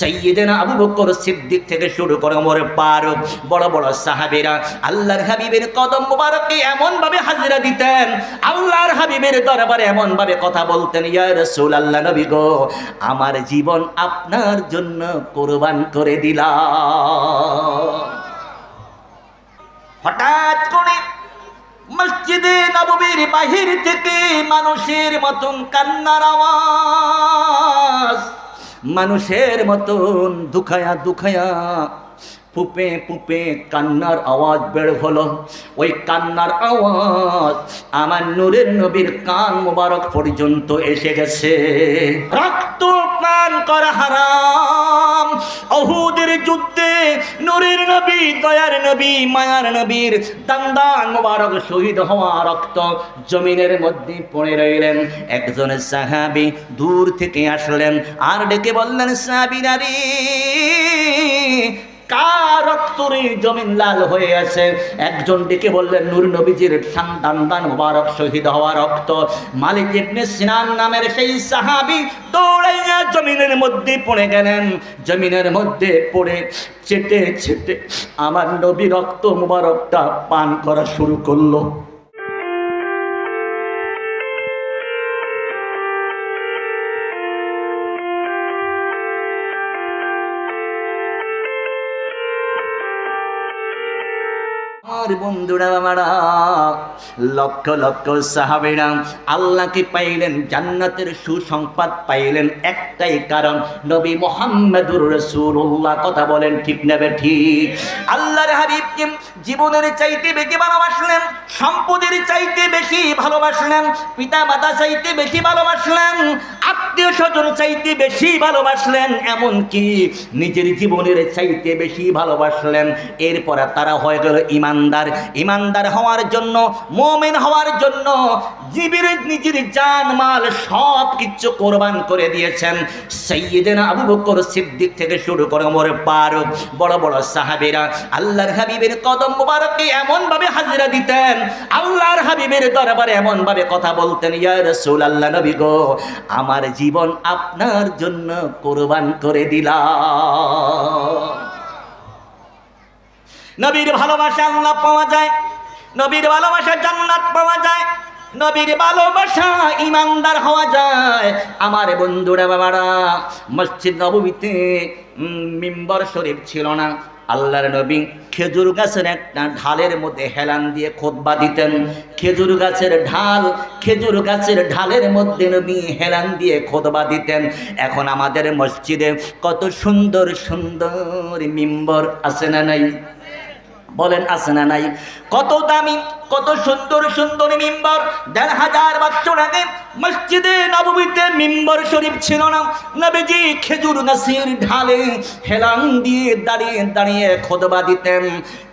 সাইয়্যিদনা আবু বকর সিদ্দিক থেকে শুরু করে ওমর ফারুক, বড় বড় সাহাবীরা আল্লাহর হাবিবের কদম মোবারকে এমন ভাবে হাজিরা দিতেন, আল্লাহর হাবিবের দরবারে এমন ভাবে কথা বলতেন, ইয়া রাসূলুল্লাহ, নবী গো, আমার জীবন আপনার জন্য কুরবান করে দিলাম। হঠাৎ করে মসজিদে নববীর বাহির থেকে মানুষের মতন কান্নার আওয়াজ, মানুষের মতন দুখায়া দুখায়া পুপে পুপে কান্নার আওয়াজ বের হলো। ওই কান্নার আওয়াজ আমার নূরের নবীর কান মোবারক পর্যন্ত এসে গেছে। রক্ত পান করা হারাম। উহুদের যুদ্ধে নূরের নবী, দয়ার নবী, মায়ার নবীর দান্দান মোবারক শহীদ হওয়া রক্ত জমিনের মধ্যে পড়ে রইলেন। একজন সাহাবী দূর থেকে আসলেন আর ডেকে বললেন, সাহাবীরা রে, কার রক্তরে জমিন লাল হয়ে আছে? একজন ডেকে বললেন, নূর নবীজির দান্দান মোবারক শহীদ হওয়া রক্ত। মালিক ইবনে সিনান নামের সেই সাহাবী দৌড়াইয়া জমিনের মধ্যে পড়ে গেলেন। জমিনের মধ্যে পড়ে চেটে চেটে আমার নবী রক্ত মোবারকটা পান করা শুরু করলো। বন্ধুরা আমারা, লক্ষ লক্ষ সাহাবীরা আল্লাহকে পাইলেন, জান্নাতের সুসংবাদ পাইলেন একটাই কারণ, নবী মুহাম্মদুর রাসূলুল্লাহ। কথা বলেন ঠিক না ঠিক? আল্লাহর হাবিবকে জীবনের চাইতে বেশি ভালোবাসলেন, সম্পদের চাইতে বেশি ভালোবাসলেন, পিতা মাতা চাইতে বেশি ভালোবাসলেন, আত্মীয় স্বজন চাইতে বেশি ভালোবাসলেন, এমনকি নিজের জীবনের চাইতে বেশি ভালোবাসলেন। এরপর তারা হয়ে গেল ইমানদার। ইমানদার হওয়ার জন্য, মুমিন হওয়ার জন্য নিজের জান মাল সব কিছু কোরবান করে দিয়েছেন। সাইয়্যিদনা আবু বকর সিদ্দিক থেকে শুরু করে ওমর ফারুক, বড় বড় সাহাবীরা আল্লাহর হাবিবের কদম মোবারকে এমন ভাবে হাজিরা দিতেন, আল্লাহর হাবিবের দরবারে এমন ভাবে কথা বলতেন, ইয়া রাসূলুল্লাহ, নবী গো, আমার জীবন আপনার জন্য কোরবান করে দিলাম। নবীর ভালোবাসা আল্লাহ পাওয়া যায়, নবীর ভালোবাসা জান্নাত পাওয়া যায়, নবীর ভালোবাসা ইমানদার হওয়া যায়। আমার বন্ধুরা বাবারা, মসজিদ নববীতে মিম্বর শরীফ ছিল না। আল্লাহর নবী খেজুর গাছের একটা ঢালের মধ্যে হেলান দিয়ে খুতবা দিতেন। খেজুর গাছের ঢালের মধ্যে নবী হেলান দিয়ে খুতবা দিতেন। এখন আমাদের মসজিদে কত সুন্দর সুন্দর মিম্বর আছে না নাই? বলেন আছে না নাই? কত দামি, কত সুন্দর সুন্দর মিম্বর। ১,৫০০ বছর আগে মসজিদে নববীতে মিম্বর শরীফ ছিল না। নবীজি খেজুর গাছের ঢালে হেলান দিয়ে দাঁড়িয়ে দাঁড়িয়ে খুতবা দিতেন।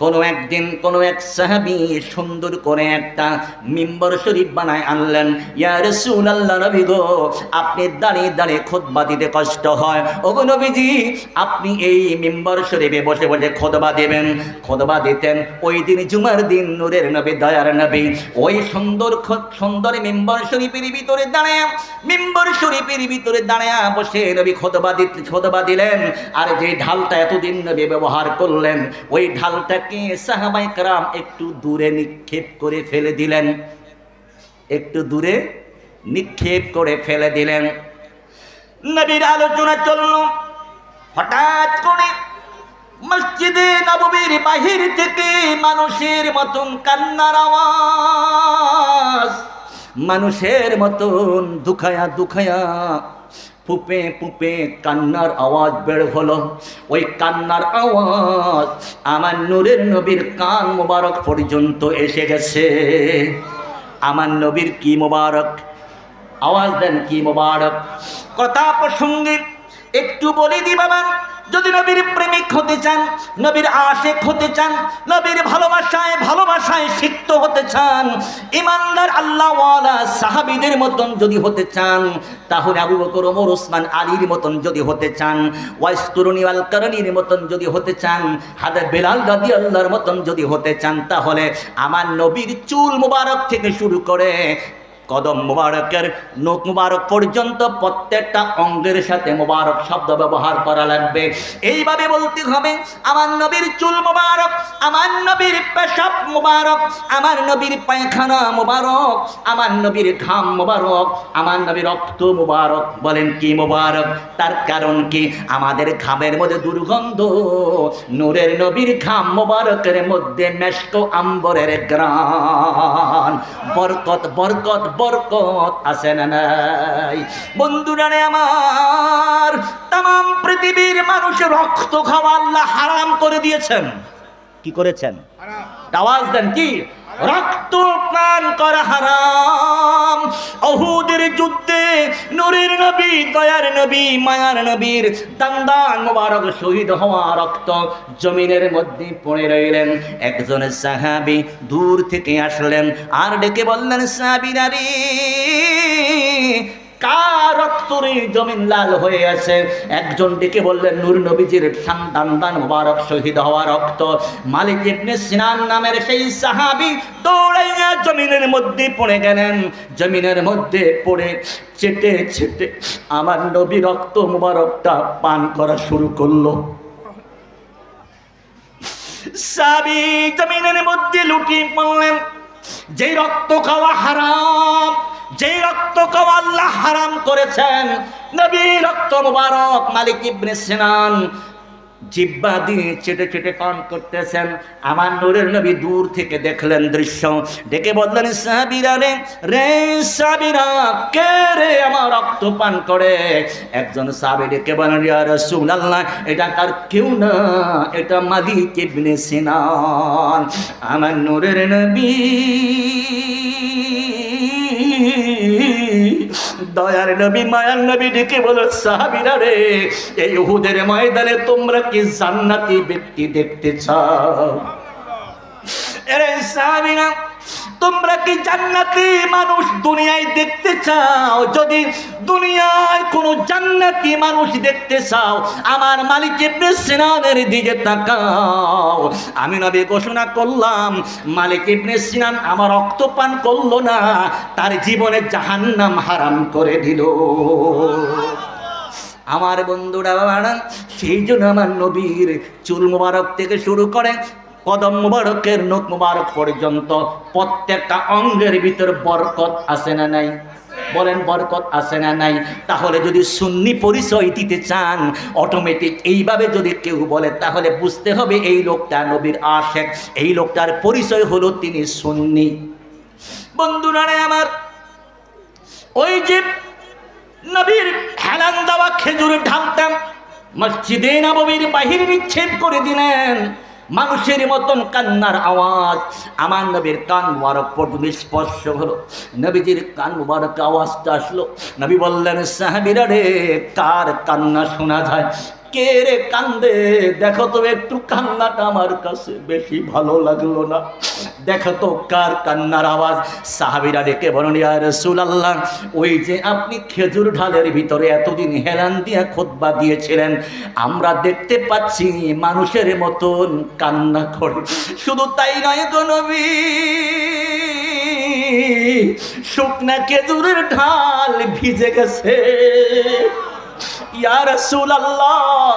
কোনো একদিন কোনো এক সাহাবী সুন্দর করে একটা মিম্বর শরীফ বানায় আনলেন। ইয়া রাসূলুল্লাহ, নবী গো, আপনি দাঁড়িয়ে দাঁড়িয়ে খুতবা দিতে কষ্ট হয়, ওগো নবীজি, আপনি এই মিম্বর শরীফে বসে বসে খুতবা দেবেন। খুতবা দিতেন। ওই দিন জুমার দিন নূরের নবী, দয়ার নবী ওই সুন্দর মিম্বর শরীফের ভিতরে দাঁড়ায়া বসে নবী খুতবা দিলেন। আর যে ঢালটা এতদিন নবী ব্যবহার করলেন, ওই ঢালটাকে সাহাবায়ে কেরাম একটু দূরে নিক্ষেপ করে ফেলে দিলেন, একটু দূরে নিক্ষেপ করে ফেলে দিলেন। নবীর আলোচনা চলল। হঠাৎ করে মসজিদে নববীর বাহির থেকে মানুষের মতন কান্নার আওয়াজ, মানুষের মতন দুখায়া দুখায়া পুপে পুপে কান্নার আওয়াজ বের হলো। ওই কান্নার আওয়াজ আমার নূরের নবীর কান মোবারক পর্যন্ত এসে গেছে। আমার নবীর কি মোবারক আওয়াজ দেন, কি মোবারক। কথা প্রসঙ্গে একটু বলে দি বাবা, যদি নবীর প্রেমিক হতে চান, নবীর আশিক হতে চান, নবীর ভালোবাসায় সিক্ত হতে চান, ইমানদার আল্লাহওয়ালা সাহাবীদের মতন যদি হতে চান, তাহলে আবু বকর, ওমর, ওসমান, আলীর মতন যদি হতে চান, ওয়াইস কুরুনি আল কারণীর মতন যদি হতে চান, হযরত বেলাল রাদিয়াল্লাহর মতন যদি হতে চান, তাহলে আমার নবীর চুল মুবারক থেকে শুরু করে কদম মুবারকের নখ মুবারক পর্যন্ত প্রত্যেকটা অঙ্গের সাথে মুবারক শব্দ ব্যবহার করা লাগবে। এইভাবে বলতে হবে, আমার নবীর চুল মুবারক, আমার নবীর পেশাব মুবারক, আমার নবীর পায়খানা মুবারক, আমার নবীর ঘাম মুবারক, আমার নবীর রক্ত মুবারক। বলেন কি মুবারক? তার কারণ কি? আমাদের ঘামের মধ্যে দুর্গন্ধ, নূরের নবীর ঘাম মুবারকের মধ্যে মেশক আম্বরের গ্রাণ। বরকত বরকত বরকত আছে না নাই? বন্ধুরা আমার, তাম পৃথিবীর মানুষের রক্ত খাওয়া আল্লাহ হারাম করে দিয়েছেন। কি করেছেন? আওয়াজ দেন, কি? রক্ত পান করা হারাম। উহুদের যুদ্ধে নূরের নবী, দয়ার নবী, মায়ার নবীর দান্দান মুবারক শহীদ হওয়া রক্ত জমিনের মধ্যে পড়ে রইলেন। একজন সাহাবী দূর থেকে আসলেন আর ডেকে বললেন, সাহাবীরা রে, কার রক্তরে জমিন লাল হয়ে আছে? একজন ডেকে বললেন, নূর নবীজির দান্দান মুবারক শহীদ হওয়া রক্ত। মালিক ইবনে সিনান নামের সেই সাহাবী দৌড়াইয়া জমিনের মধ্যে পড়ে গেলেন। জমিনের মধ্যে পড়ে চেটে চেটে আমার নবী রক্ত মুবারকটা পান করা শুরু করলো। সাহাবী জমিনের মধ্যে লুটিয়ে পড়লেন। যেই রক্ত খাওয়া হারাম, যেই রক্ত খাওয়া আল্লাহ হারাম করেছেন, নবী রক্ত মুবারক, মালিক ইবনে সিনান জিহ্বা দিয়ে চেটে চেটে পান করতেছেন। আমার নূরের নবী দূর থেকে দেখলেন দৃশ্য, ডেকে বললেন, সাহাবীরা রে, রে সাহাবীরা, কে রে আমার রক্ত পান করে? একজন সাহাবী ডেকে বলেন, ইয়া রাসূলুল্লাহ, এটা আর কেউ না, এটা মালিক ইবনে সিনান। আমার নূরের নবী, দয়ার নবী, মায়ার নবী ডেকে বলো, সাহাবীরা রে, এই উহুদের ময়দানে তোমরা কি জান্নাতি ব্যক্তি দেখতে চাও? এরে সাহাবীরা, তোমরা কি জান্নাতি মানুষ দুনিয়ায় দেখতে চাও? যদি দুনিয়ায় কোনো জান্নাতি মানুষ দেখতে চাও, আমার মালিক ইবনে সিনানের দিকে তাকাও। আমি নবী ঘোষণা করলাম, মালিক ইবনে সিনান আমার রক্ত পান করলো না, তার জীবনে জাহান্নাম হারাম করে দিল। আমার বন্ধুরা, সেই জন্য আমার নবীর চুল মুবারক থেকে শুরু করে কদম মুবারকের নখ মুবারক পর্যন্ত প্রত্যেকটা অঙ্গের ভিতর বরকত আছে না নাই? বলেন, বরকত আছে না নাই? তাহলে যদি সুন্নি পরিচয় দিতে চান, অটোমেটিক এইভাবে যদি কেউ বলে, তাহলে বুঝতে হবে এই লোকটা নবীর আশেক, এই লোকটার পরিচয় হলো তিনি সুন্নি। বন্ধুরা আমার, ওই যে নবীর হেলান দেওয়া খেজুরের ঢালতাম মসজিদে নববীর বাহিরে নিক্ষেপ করে দিলেন। মানুষের মতন কান্নার আওয়াজ আমার নবীর কান মুবারক পর্যন্ত স্পর্শ হলো। নবীজির কান মুবারক আওয়াজটা আসলো। নবী বললেন, সাহাবীরা রে, কার কান্না শোনা যায়? কে রে কান্দে? দেখো তো একটু, কান্নাটা আমার কাছে বেশি ভালো লাগলো না। দেখো তো কার কান্নার আওয়াজ। সাহাবীরা ডেকে বলেন, ইয়া রাসূলুল্লাহ, ওই যে আপনি খেজুর ঢালের ভিতরে এতদিন হেলান দিয়া খুতবা দিয়েছিলেন, আমরা দেখতে পাচ্ছি মানুষের মতন কান্না করে। শুধু তাই নয় গো নবী, শুকনা খেজুরের ঢাল ভিজে গেছে। ইয়া রাসূলুল্লাহ,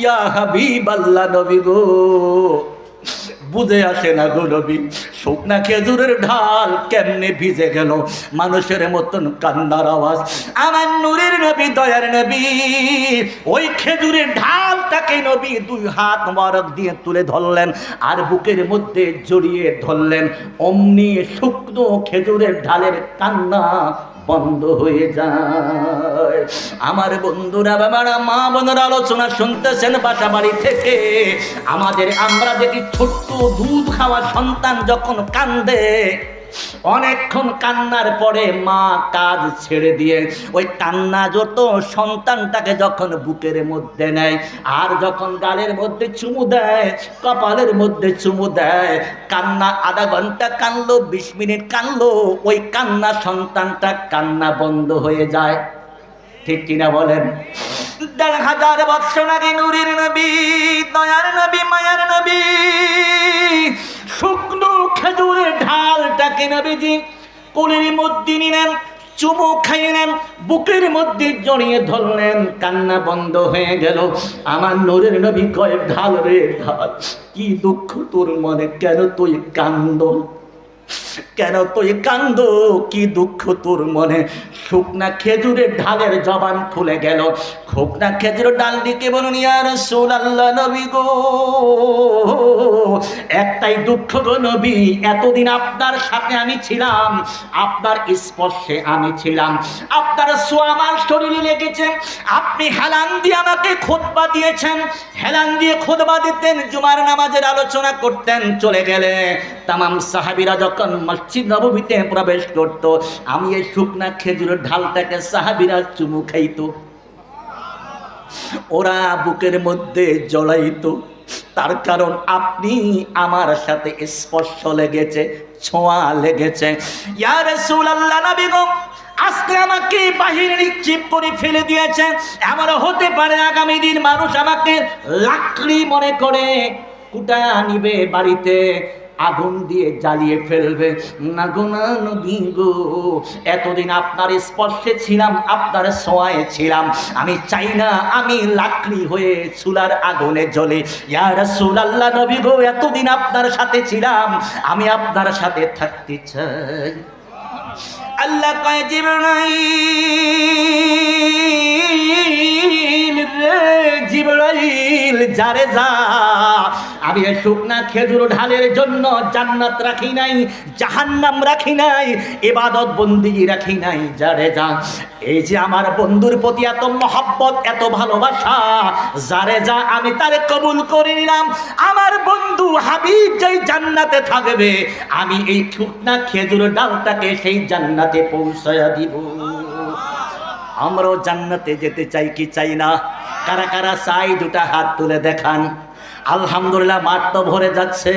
ইয়া হাবিবাল্লাহ, নবী গো, বুঝে আসে না গো নবী, শুকনা খেজুরের ঢাল কেমনে ভিজে গেল? মানুষের মতন কান্নার আওয়াজ। আমার নূরের নবী, দয়ার নবী, ওই খেজুরের ঢালটাকে নবী দুই হাত মোবারক দিয়ে তুলে ধরলেন আর বুকের মধ্যে জড়িয়ে ধরলেন। অমনি শুকনো খেজুরের ঢালের কান্না বন্ধ হয়ে যায়। আমার বন্ধুরা, বাবারা, মা বোনেরা আলোচনা শুনতেছেন বাসা বাড়ি থেকে। আমরা দেখি ছোট্ট দুধ খাওয়া সন্তান যখন কান্দে, অনেকক্ষণ কান্নার পরে মা কাজ ছেড়ে দিয়ে ওই কান্না যত সন্তানটাকে যখন বুকের মধ্যে নেয় আর যখন গালের মধ্যে চুমু দেয়, কপালের মধ্যে চুমু দেয়, কান্না আধা ঘন্টা কানলো, 20 মিনিট কানলো, ওই কান্না সন্তানটা কান্না বন্ধ হয়ে যায়। ঠিক কিনা বলেন? 1500 বছর আগে নূরের নবী, দয়ার নবী, মায়ার নবী শুকনো খেজুরের ঢালটাকে নবীজি কোলের মধ্যে নিলেন, চুমু খাইলেন, বুকের মধ্যে জড়িয়ে ধরলেন, কান্না বন্ধ হয়ে গেল। আমার নূরের নবী কয়, ঢাল রে ঢাল, কি দুঃখ তোর মনে, কেন তুই কান্দ, কেন তুই কান্দ, কি দুঃখ তোর মনে? শুকনা খেজুরের ঢালের জবান খুলে গেল। শুকনা খেজুরের ডাল দিকে বলুন, ইয়া রাসূলুল্লাহ, নবী গো, একটাই দুঃখ গো নবী, এতদিন আপনার সাথে আমি ছিলাম, আপনার স্পর্শে আমি ছিলাম, আপনার ছোঁয়া আমার শরীরে লেগেছে। আপনি হেলান দিয়ে আমাকে খুতবা দিয়েছেন, হেলান দিয়ে খুতবা দিতেন, জুমার নামাজের আলোচনা করতেন, চলে গেলে তামাম সাহাবীরা যখন মসজিদ নববীতে প্রবেশ করত, আমি এই শুকনা খেজুরের ঢালটাকে সাহাবীরা চুমু খাইতো, ওরা বুকের মধ্যে জড়াইতো। তার কারণ আপনি আমার সাথে স্পর্শ লেগেছে, ছোঁয়া লেগেছে। ইয়া রাসূলুল্লাহ, নবী গো, আজকে আমাকে বাহিরে নিক্ষেপ করে ফেলে দিয়েছে, আমার হতে পারে আগামী দিন মানুষ আমাকে লাকড়ি মনে করে কুটায় নিবে, বাড়িতে আগুন দিয়ে জ্বালিয়ে ফেলবে। না গো না নবী গো, এতদিন আপনার স্পর্শে ছিলাম, আপনার ছোঁয়ায় ছিলাম, আমি চাই না আমি লাকড়ি হয়ে চুলার আগুনে জ্বলে। ইয়া রাসূলুল্লাহ, নবী গো, এতদিন আপনার সাথে ছিলাম, আমি আপনার সাথে থাকতে চাই। আল্লাহ কয়, জিবরাইল রে জিবরাইল, যারে যা, আমি এই শুকনা খেজুর ঢালের জন্য জান্নাত রাখি নাই, জাহান্নাম রাখি নাই, ইবাদত বন্দেগী রাখি নাই, যারে যা। এই যে আমার বন্ধুর প্রতি এত মহব্বত, এত ভালোবাসা, যারে যা আমি তারে কবুল করে নিলাম। আমার বন্ধু হাবিব যেই জান্নাতে থাকবে, আমি এই শুকনা খেজুর ডালটাকে সেই জান্নাতে পৌঁছায়া দিব। আমরাও জান্নাতে যেতে চাই কি চাই না? কারা কারা চাই, দুটা হাত তুলে দেখান। আলহামদুলিল্লাহ, মাঠ তো ভরে যাচ্ছে।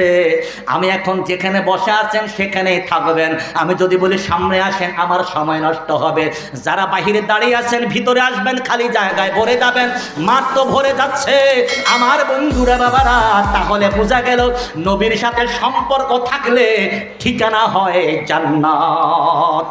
আমি এখন যেখানে বসে আছেন সেখানেই থাকবেন। আমি যদি বলি সামনে আসেন, আমার সময় নষ্ট হবে। যারা বাহিরে দাঁড়িয়ে আছেন ভিতরে আসবেন, খালি জায়গায় ভরে যাবেন। মাঠ তো ভরে যাচ্ছে আমার বন্ধুরা, বাবারা। তাহলে বোঝা গেল নবীর সাথে সম্পর্ক থাকলে ঠিকানা হয় জান্নাত।